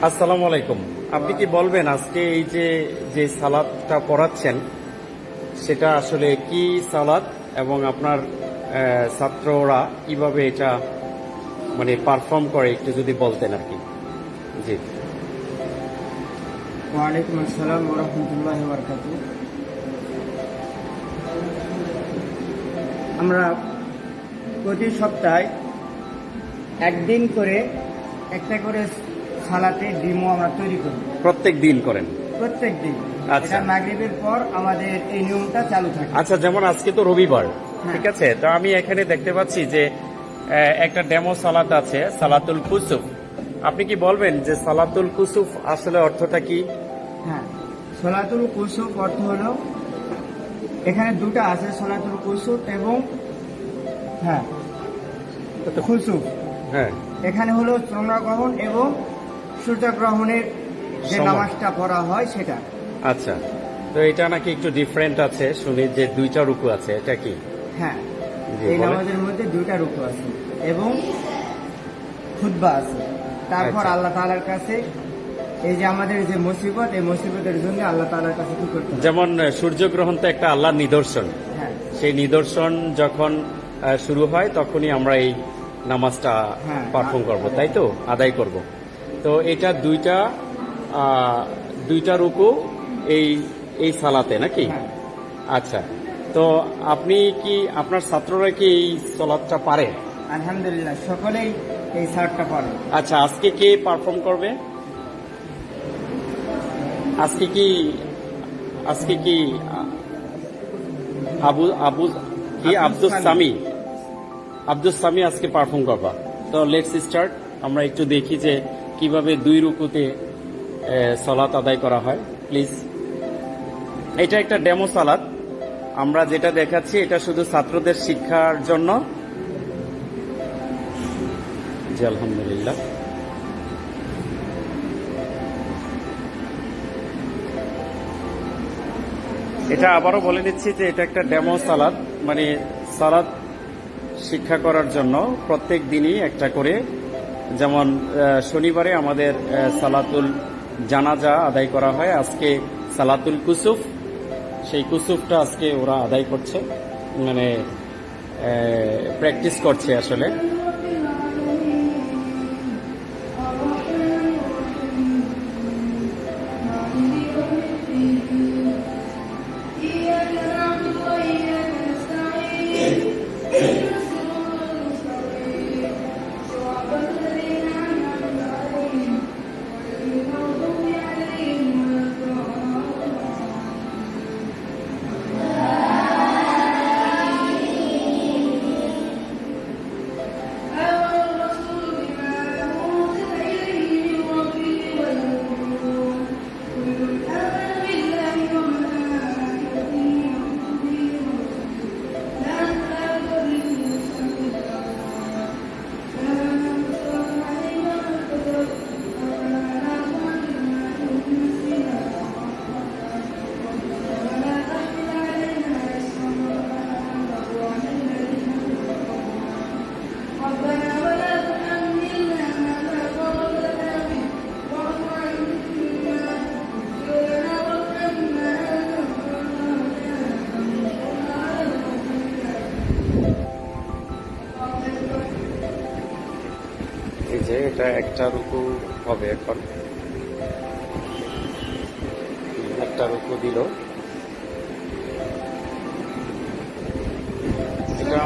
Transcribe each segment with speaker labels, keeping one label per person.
Speaker 1: আসসালামু আলাইকুম। আপনি কি বলবেন আজকে এই যে যে সালাদটা পড়াচ্ছেন সেটা আসলে কি সালাদ এবং আপনার ছাত্ররা কিভাবে এটা মানে পারফর্ম করে একটু যদি বলতেন আর কি। জি।
Speaker 2: ওয়ালাইকুম আসসালাম ওয়া রাহমাতুল্লাহি ওয়া বারাকাতুহু। আমরা প্রতি সপ্তাহে একদিন করে একটা করে সালাতে ডিমও আমরা তৈরি করি,
Speaker 1: প্রত্যেক দিন করেন?
Speaker 2: প্রত্যেক দিন।
Speaker 1: আচ্ছা।
Speaker 2: এটা মাগরিবের পর আমাদের এই নিয়মটা চালু থাকে।
Speaker 1: আচ্ছা, যেমন আজকে তো রবিবার,
Speaker 2: হ্যাঁ।
Speaker 1: ঠিক আছে, তো আমি এখানে দেখতে পাচ্ছি যে একটা ডেমো সালাত আছে, সালাতুল কুসুফ। আপনি কি বলবেন যে সালাতুল কুসুফ আসলে অর্থটা কি?
Speaker 2: হ্যাঁ, সলাতুল কুসুফ অর্থ হলো, এখানে দুটো আছে, সলাতুল কুসুফ এবং খুসুফ।
Speaker 1: হ্যাঁ।
Speaker 2: এখানে হলো চন্দ্রগ্রহণ এবং সূর্যগ্রহণের যে
Speaker 1: সময়।
Speaker 2: নামাজটা পড়া হয় সেটা।
Speaker 1: আচ্ছা, তো এটা নাকি একটু ডিফারেন্ট আছে, শুনি যে দুইটা রুকু আছে, এটা কি?
Speaker 2: হ্যাঁ,
Speaker 1: জি,
Speaker 2: এই
Speaker 1: বলেন।
Speaker 2: নামাজের মধ্যে দুইটা রুকু আছে এবং খুতবা আছে। তারপর
Speaker 1: আচ্ছা।
Speaker 2: আল্লাহ তাআলার কাছে এই যে আমাদের যে মুসিবত, এই মুসিবতের জন্য আল্লাহ তাআলার কাছে কি করতে হবে?
Speaker 1: যেমন সূর্যগ্রহণ তো একটা আল্লাহর নিদর্শন,
Speaker 2: হ্যাঁ,
Speaker 1: সেই নিদর্শন যখন শুরু হয় তখনই আমরা এই নামাজটা
Speaker 2: হ্যাঁ,
Speaker 1: পারফর্ম করব, তাই তো, আদায় করব। তো এটা দুইটা রুকু এই এই সালাতে নাকি?
Speaker 2: হ্যাঁ।
Speaker 1: আচ্ছা, তো আপনি কি, আপনার ছাত্ররা কি এই সালাতটা পারে?
Speaker 2: আলহামদুলিল্লাহ, সকলেই এই সারটা পড়ে।
Speaker 1: আচ্ছা, আজকে কে পারফর্ম করবে? আজকে কি আবু আবু কি আব্দুস সামি আজকে পারফর্ম করবা। তো লেটস স্টার্ট। আমরা একটু দেখি যে কিভাবে দুই রুকুতে সালাত আদায় করা হয়। প্লিজ। এটা একটা ডেমো সালাত, আমরা যেটা দেখাচ্ছি এটা শুধু ছাত্রদের শিক্ষার জন্য। জি, আলহামদুলিল্লাহ। এটা আবারও বলে দিচ্ছি যে এটা একটা ডেমো সালাদ, মানে সালাদ শিক্ষা করার জন্য প্রত্যেক দিনই একটা করে, যেমন শনিবারে আমাদের সালাতুল জানাজা আদায় করা হয়, আজকে সালাতুল কুসুফ, সেই কুসুফটা আজকে ওরা আদায় করছে, মানে প্র্যাকটিস করছে আসলে। এই যে এটা একটা রুকু হবে, এখন একটা রুকু দিল। এটা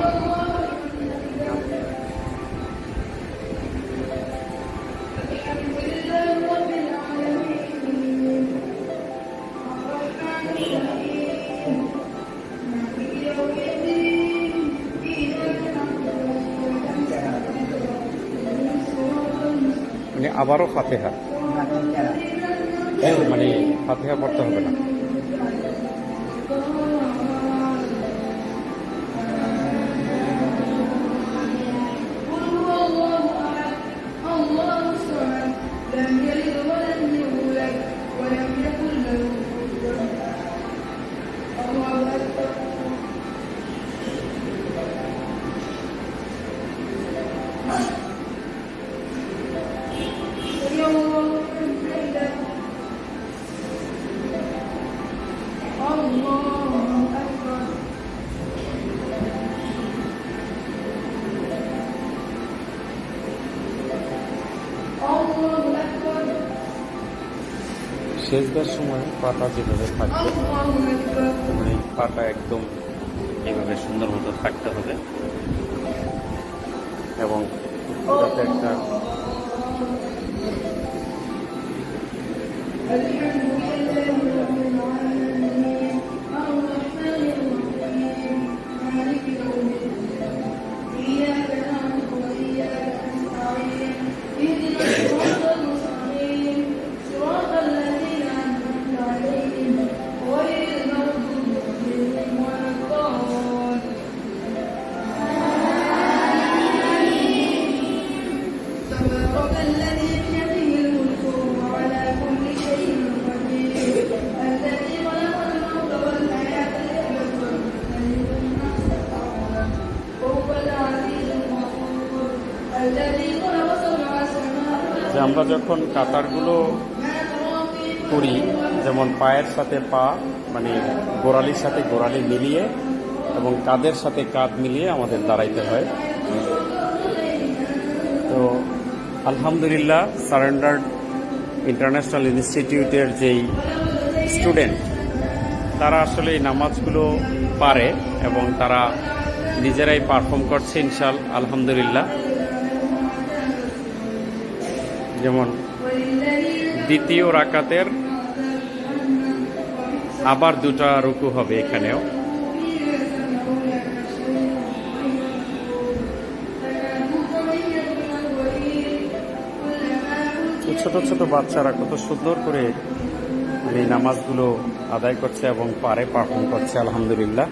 Speaker 1: মানে আবারও ফাতেহা, মানে ফাতেহা পড়তে হবে না। সেজদার সময় পাটা যেভাবে থাকবে, মানে পাটা একদম এইভাবে সুন্দর মতো থাকতে হবে এবং যাতে একটা যে আমরা যখন কাতারগুলো করি, যেমন পায়ের সাথে পা, মানে গোড়ালির সাথে গোড়ালি মিলিয়ে এবং কাঁধের সাথে কাঁধ মিলিয়ে আমাদের দাঁড়াইতে হয়। তো আলহামদুলিল্লাহ সারেন্ডার ইন্টারন্যাশনাল ইনস্টিটিউটের যেই স্টুডেন্ট, তারা আসলে এই নামাজগুলো পারে এবং তারা নিজেরাই পারফর্ম করছে আলহামদুলিল্লাহ। যেমন দ্বিতীয় রাকাতের আবার দুটা রুকু হবে এখানেও। ছোট ছোট বাচ্চারা কত সুন্দর করে এই নামাজগুলো আদায় করছে এবং পারে পারফর্ম করছে আলহামদুলিল্লাহ।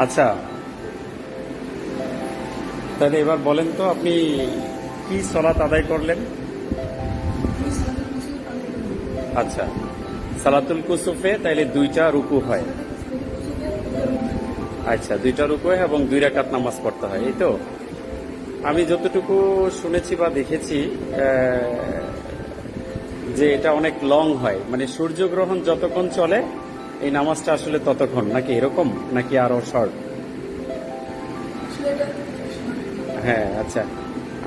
Speaker 1: আচ্ছা, তাহলে এবার বলেন তো আপনি কি সালাত আদায় করলেন? আচ্ছা, সালাতুল কুসুফে তাইলে দুইটা রুকু হয়। আচ্ছা, দুইটা রুকু হয় এবং 2 রাকাত নামাজ পড়তে হয়, এই তো? আমি যতটুকু শুনেছি বা দেখেছি যে এটা অনেক লং হয়, মানে সূর্যগ্রহণ যতক্ষণ চলে এই নামাজটা আসলে ততক্ষণ, নাকি এরকম, নাকি আরো শর্ট? হ্যাঁ, আচ্ছা,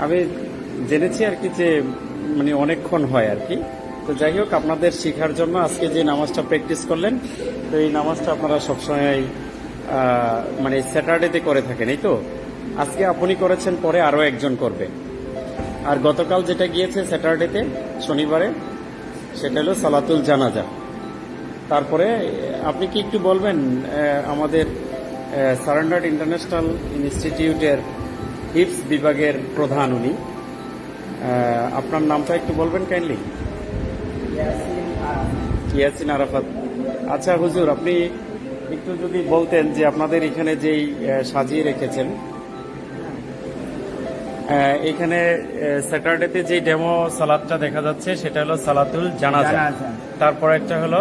Speaker 1: আমি জেনেছি আর কি যে মানে অনেকক্ষণ হয় আর কি। তো যাই হোক, আপনাদের শেখার জন্য আজকে যে নামাজটা প্র্যাকটিস করলেন, তো এই নামাজটা আপনারা সবসময় মানে স্যাটারডেতে করে থাকেন, এই তো? আজকে আপনি করেছেন, পরে আরো একজন করবে। আর গতকাল যেটা গিয়েছে স্যাটারডেতে, শনিবারে, সেটা হলো সালাতুল জানাজা। তারপরে আপনি কি একটু বলবেন আমাদের সারেন্ডার্ড ইন্টারন্যাশনাল ইনস্টিটিউটের হিপস বিভাগের প্রধান উনি, আপনার নামটা একটু বলবেন কাইন্ডলি? ইয়াসিন আরাফাত। আচ্ছা হুজুর, আপনি একটু যদি বলতেন যে আপনাদের এখানে যেই সাজিয়ে রেখেছেন, এখানে স্যাটারডেতে যে ডেমো সালাদটা দেখা যাচ্ছে সেটা হলো সালাতুল জানাজা,
Speaker 2: জানাজা।
Speaker 1: তারপর একটা হলো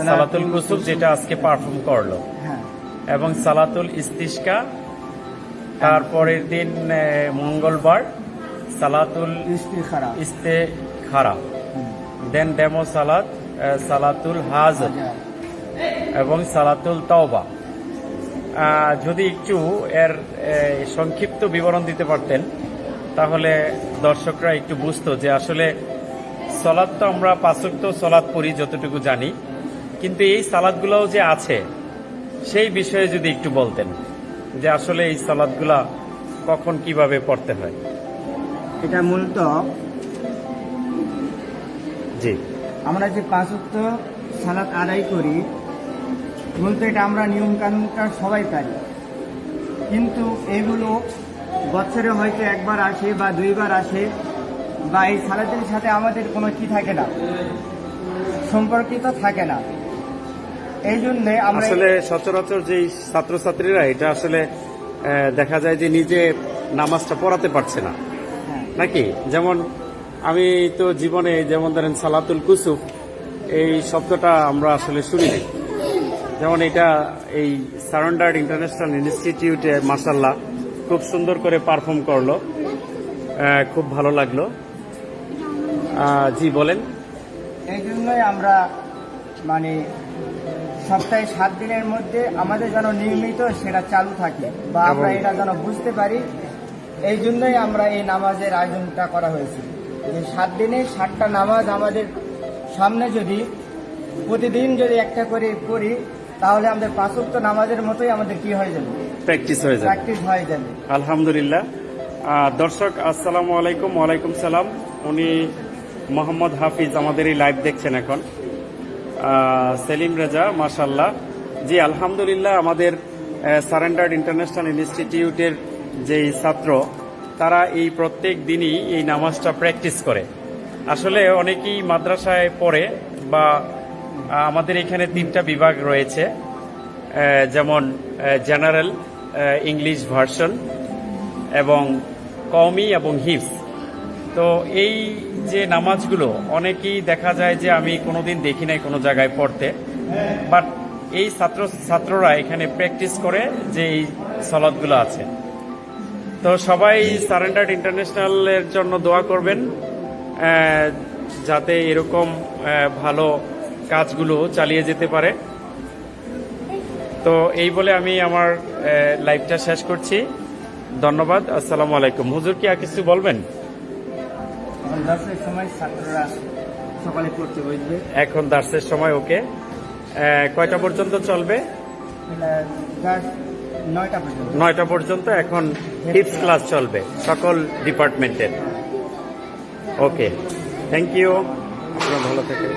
Speaker 1: সালাতুল কুসুফ যেটা আজকে পারফর্ম করলো,
Speaker 2: হ্যাঁ,
Speaker 1: এবং সালাতুল ইস্তিসকা তারপরের দিন মঙ্গলবার সালাতুল
Speaker 2: ইস্তিখারা।
Speaker 1: ইস্তেখারা, দেন ডেমো সালাত সালাতুল হাজর এবং সালাতুল তাওবা। যদি একটু এর সংক্ষিপ্ত বিবরণ দিতে পারতেন তাহলে দর্শকরা একটু বুঝতো যে আসলে সালাত তো আমরা 5 ওয়াক্ত সালাত পড়ি যতটুকু জানি, কিন্তু এই সালাতগুলোও যে আছে সেই বিষয়ে যদি একটু বলতেন যে আসলে এই সালাতগুলা কখন কিভাবে পড়তে হয়।
Speaker 2: এটা মূলত
Speaker 1: জি,
Speaker 2: আমরা যে 5 ওয়াক্ত সালাত আদায় করি, মূলত এটা আমরা নিয়ম কানুনটা সবাই পারি, কিন্তু এগুলো বছরে হয়তো একবার আসে বা 2বার আসে, বা এই সালাতের সাথে আমাদের কোনো কি থাকে না, সম্পর্কিত থাকে না। এই জন্যে আমরা
Speaker 1: আসলে সচরাচর যেই ছাত্রছাত্রীরা এটা আসলে দেখা যায় যে নিজে নামাজটা পড়াতে পারছে না,
Speaker 2: হ্যাঁ,
Speaker 1: নাকি? যেমন আমি তো জীবনে যেমন ধরেন সালাতুল কুসুফ এই শব্দটা আমরা আসলে শুনি নাই। যেমন এটা এই সারেন্ডার্ড ইন্টারন্যাশনাল ইনস্টিটিউটে মাশাআল্লাহ খুব সুন্দর করে পারফর্ম করলো, খুব ভালো লাগলো। জি বলেন।
Speaker 2: এই জন্যই আমরা মানে সপ্তাহে 7 দিনের মধ্যে আমাদের যেন নিয়মিত সেটা চালু থাকে, বা আমরা
Speaker 1: এবং-
Speaker 2: এটা যেন বুঝতে পারি। এই জন্যই আমরা এই নামাজের আয়োজনটা করা হয়েছে, যে 7 দিনে 7টা নামাজ আমাদের সামনে যদি প্রতিদিন যদি একটা করে পড়ি, তাহলে আমাদের 5 ওয়াক্ত নামাজের মতোই আমাদের কি হয়ে যাবে,
Speaker 1: প্র্যাকটিস হয়ে যাবে।
Speaker 2: প্র্যাকটিস হয়ে যাবে।
Speaker 1: আলহামদুলিল্লাহ। দর্শক আসসালামু আলাইকুম। ওয়ালাইকুম সালাম। উনি মোহাম্মদ হাফিজ আমাদের এই লাইভ দেখছেন এখন। সেলিম রেজা, মাশাল্লাহ। জি আলহামদুলিল্লাহ, আমাদের সারেন্ডার্ড ইন্টারন্যাশনাল ইনস্টিটিউটের যেই ছাত্র তারা এই প্রত্যেক দিনই এই নামাজটা প্র্যাকটিস করে। আসলে অনেকেই মাদ্রাসায় পড়ে, বা আমাদের এখানে 3টা বিভাগ রয়েছে, যেমন জেনারেল, ইংলিশ ভার্সন এবং কওমি এবং হিফজ। তো এই যে নামাজগুলো অনেকেই দেখা যায় যে আমি কোনোদিন দেখি নাই কোনো জায়গায় পড়তে, বাট এই ছাত্ররা এখানে প্র্যাকটিস করে যে এই সালাতগুলো আছে। তো সবাই সারেন্ডার্ড ইন্টারন্যাশনালের জন্য দোয়া করবেন, যাতে এরকম ভালো কাজগুলো চালিয়ে যেতে পারে। তো এই বলে আমি আমার লাইভটা শেষ করছি। ধন্যবাদ। আসসালামু আলাইকুম। হুজুর কি আর কিছু বলবেন?
Speaker 2: এখন 10 এর সময় ছাত্ররা সকালে পড়তে বসবে।
Speaker 1: এখন দার্সের সময়। ওকে, কয়টা পর্যন্ত চলবে?
Speaker 2: 9টা পর্যন্ত।
Speaker 1: 9টা পর্যন্ত এখন হিপস ক্লাস চলবে সকল ডিপার্টমেন্টের। ওকে, থ্যাংক ইউ। আপনারা ভালো থাকেন।